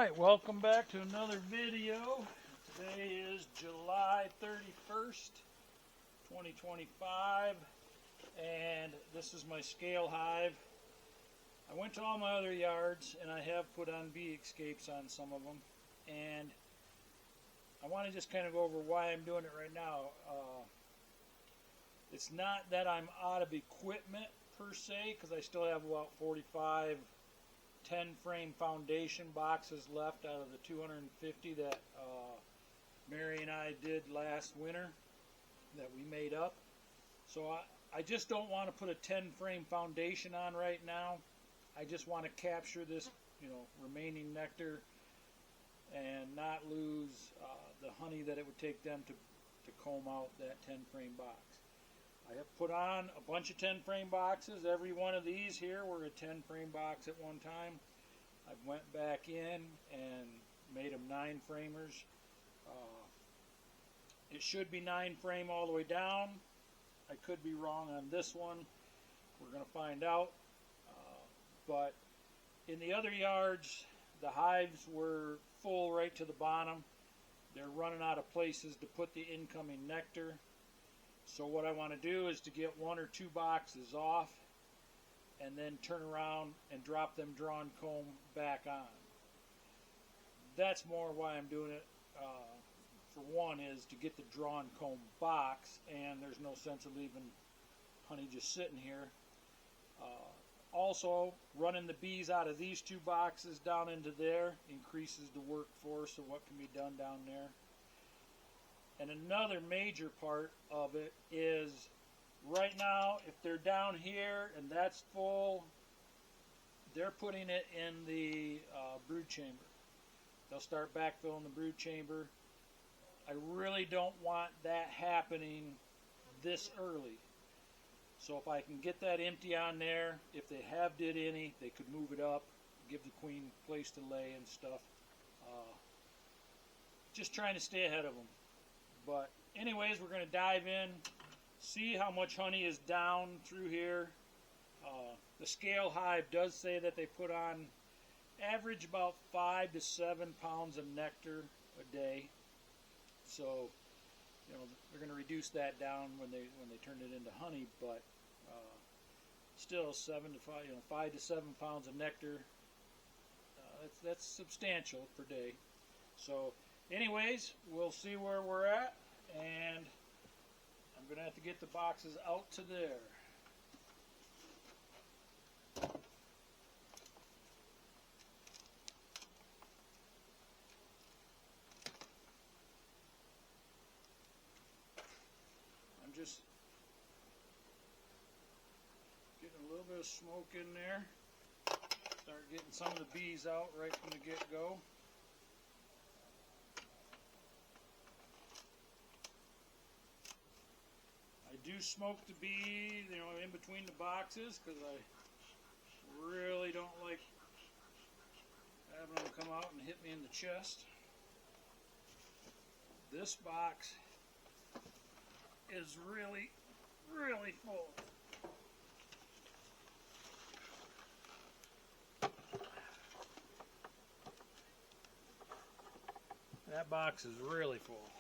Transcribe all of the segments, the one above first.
Alright, welcome back to another video. Today is July 31st, 2025, and this is my scale hive. I went to all my other yards and I have put on bee escapes on some of them, and I want to just kind of go over why I'm doing it right now. It's not that I'm out of equipment per se, because I still have about 45 10-frame foundation boxes left out of the 250 that Mary and I did last winter that we made up. So I just don't want to put a 10-frame foundation on right now. I just want to capture this, remaining nectar and not lose the honey that it would take them to comb out that 10-frame box. I have put on a bunch of 10-frame boxes. Every one of these here were a 10-frame box at one time. I went back in and made them 9-framers. It should be 9-frame all the way down. I could be wrong on this one. We're going to find out. But in the other yards, the hives were full right to the bottom. They're running out of places to put the incoming nectar. So what I want to do is to get 1 or 2 boxes off and then turn around and drop them drawn comb back on. That's more why I'm doing it. For one, is to get the drawn comb box, and there's no sense of leaving honey just sitting here. Also, running the bees out of these 2 boxes down into there increases the workforce of what can be done down there. And another major part of it is, right now, if they're down here and that's full, they're putting it in the brood chamber. They'll start backfilling the brood chamber. I really don't want that happening this early. So if I can get that empty on there, if they have did any, they could move it up, give the queen a place to lay and stuff. Just trying to stay ahead of them. But anyways, we're going to dive in, see how much honey is down through here. The scale hive does say that they put on average about 5 to 7 pounds of nectar a day. So, they're going to reduce that down when they turn it into honey, but still 5 to 7 pounds of nectar. That's substantial per day. So, anyways, we'll see where we're at, and I'm going to have to get the boxes out to there. I'm just getting a little bit of smoke in there. Start getting some of the bees out right from the get-go. I do smoke the bee, in between the boxes, because I really don't like having them come out and hit me in the chest. This box is really, really full. That box is really full.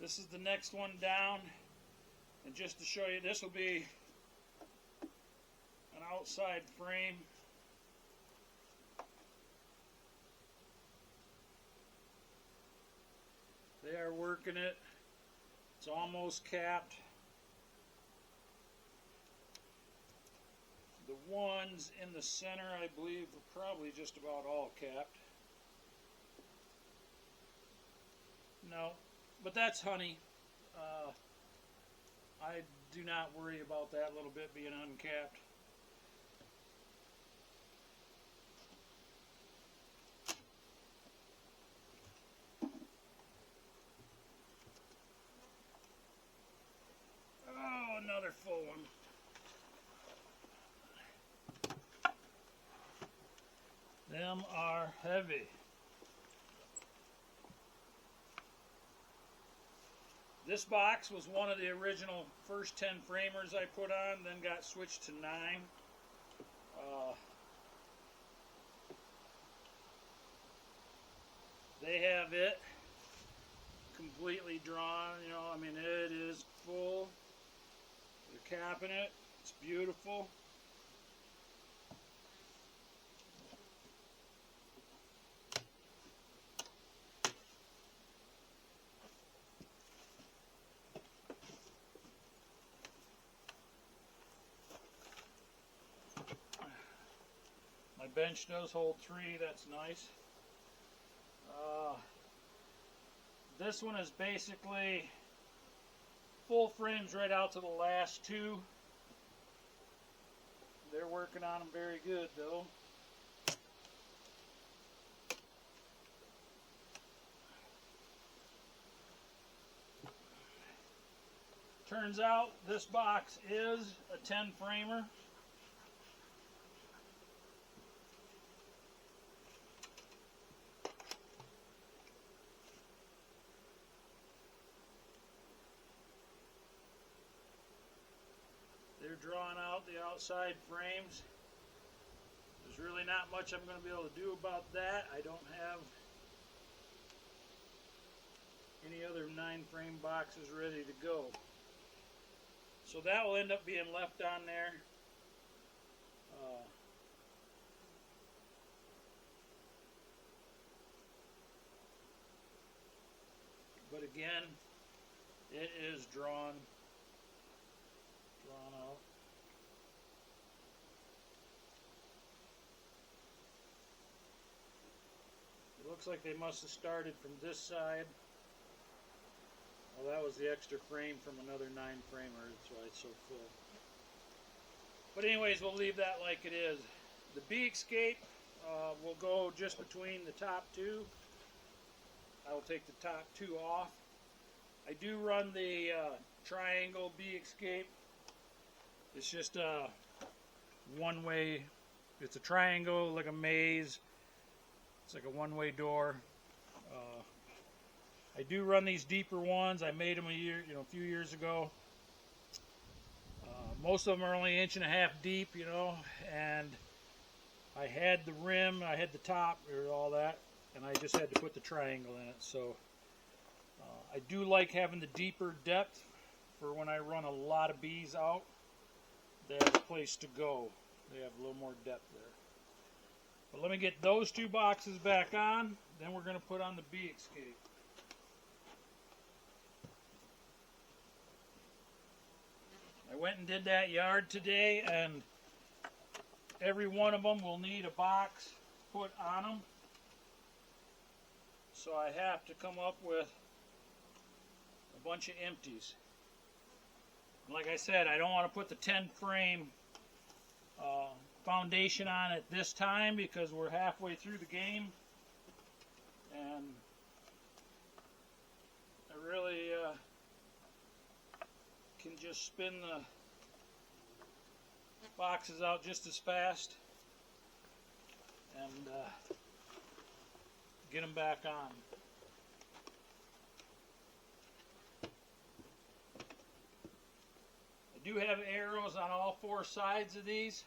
This is the next one down, and just to show you, this will be an outside frame. They are working it. It's almost capped. The ones in the center, I believe, are probably just about all capped. No. But that's honey. I do not worry about that little bit being uncapped. Oh, another full one. Them are heavy. This box was one of the original first 10 framers I put on, then got switched to 9. They have it completely drawn, you know, I mean, it is full. They're capping it. It's beautiful. My bench does hold 3, that's nice. This one is basically full frames right out to the last 2. They're working on them very good though. Turns out this box is a 10 framer. They're drawing out the outside frames. There's really not much I'm going to be able to do about that. I don't have any other 9 frame boxes ready to go. So that will end up being left on there. But again, it is drawn out. It looks like they must have started from this side. Well, that was the extra frame from another 9 framer, that's why it's so full. But anyways, we'll leave that like it is. The bee escape will go just between the top 2. I will take the top 2 off. I do run the triangle bee escape. It's just a one-way, it's a triangle like a maze. It's like a one-way door. I do run these deeper ones. I made them a few years ago. Most of them are only 1.5 inches deep, and I had the rim, I had the top, or all that, and I just had to put the triangle in it. So I do like having the deeper depth for when I run a lot of bees out. They have a place to go. They have a little more depth there. But let me get those 2 boxes back on, then we're going to put on the bee escape. I went and did that yard today, and every one of them will need a box put on them. So I have to come up with a bunch of empties. Like I said, I don't want to put the 10 frame foundation on it this time because we're halfway through the game, and I really can just spin the boxes out just as fast and get them back on. I do have arrows on all 4 sides of these,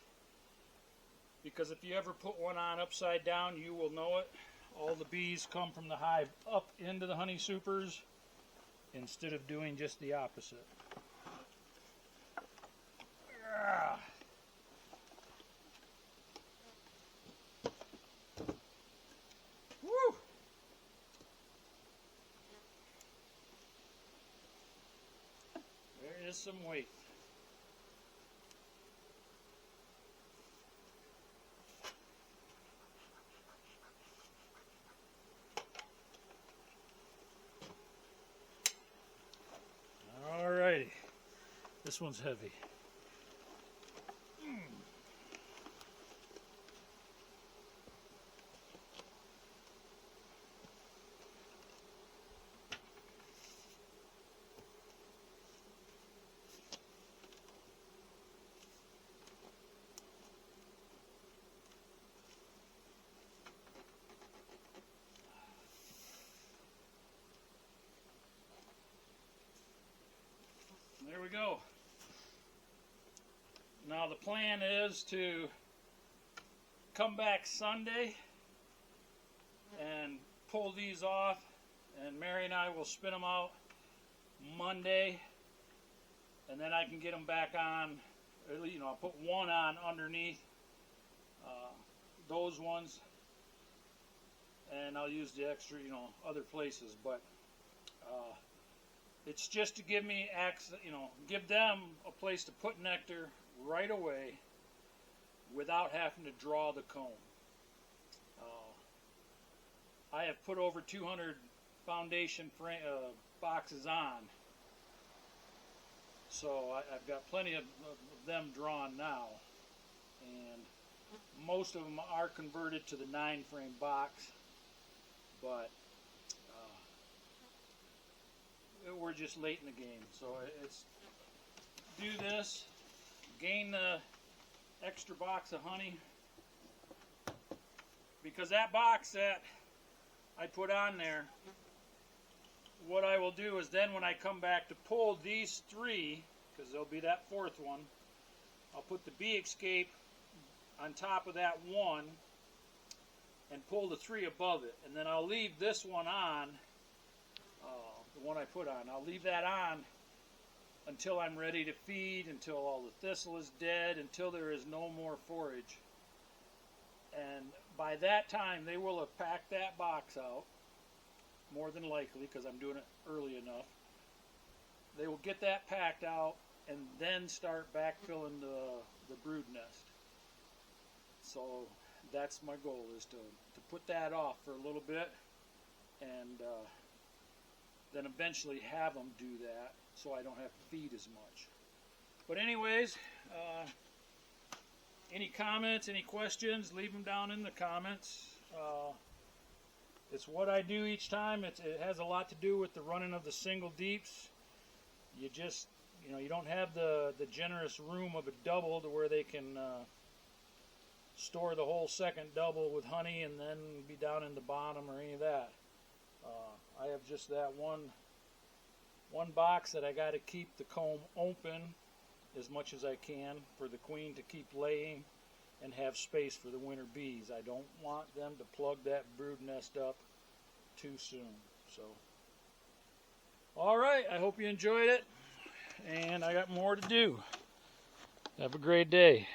because if you ever put one on upside down, you will know it. All the bees come from the hive up into the honey supers instead of doing just the opposite. Woo! There is some weight. Alrighty, this one's heavy. plan is to come back Sunday and pull these off, and Mary and I will spin them out Monday, and then I can get them back on. I'll put one on underneath those ones, and I'll use the extra, other places. But it's just to give me access, give them a place to put nectar right away without having to draw the comb. I have put over 200 foundation boxes on, so I've got plenty of them drawn now, and most of them are converted to the 9-frame box, but we're just late in the game. So it's do this, gain the extra box of honey, because that box that I put on there, what I will do is then when I come back to pull these 3, because there'll be that 4th one, I'll put the bee escape on top of that 1 and pull the 3 above it, and then I'll leave this one on, the one I put on. I'll leave that on until I'm ready to feed, until all the thistle is dead, until there is no more forage. And by that time, they will have packed that box out, more than likely, because I'm doing it early enough. They will get that packed out and then start backfilling the brood nest. So that's my goal, is to put that off for a little bit, and then eventually have them do that so I don't have to feed as much. But anyways, any comments, any questions, leave them down in the comments. It's what I do each time. It has a lot to do with the running of the single deeps. You just, you don't have the generous room of a double to where they can store the whole second double with honey and then be down in the bottom or any of that. I have just that one box that I got to keep the comb open as much as I can for the queen to keep laying and have space for the winter bees. I don't want them to plug that brood nest up too soon. So, alright, I hope you enjoyed it, and I got more to do. Have a great day.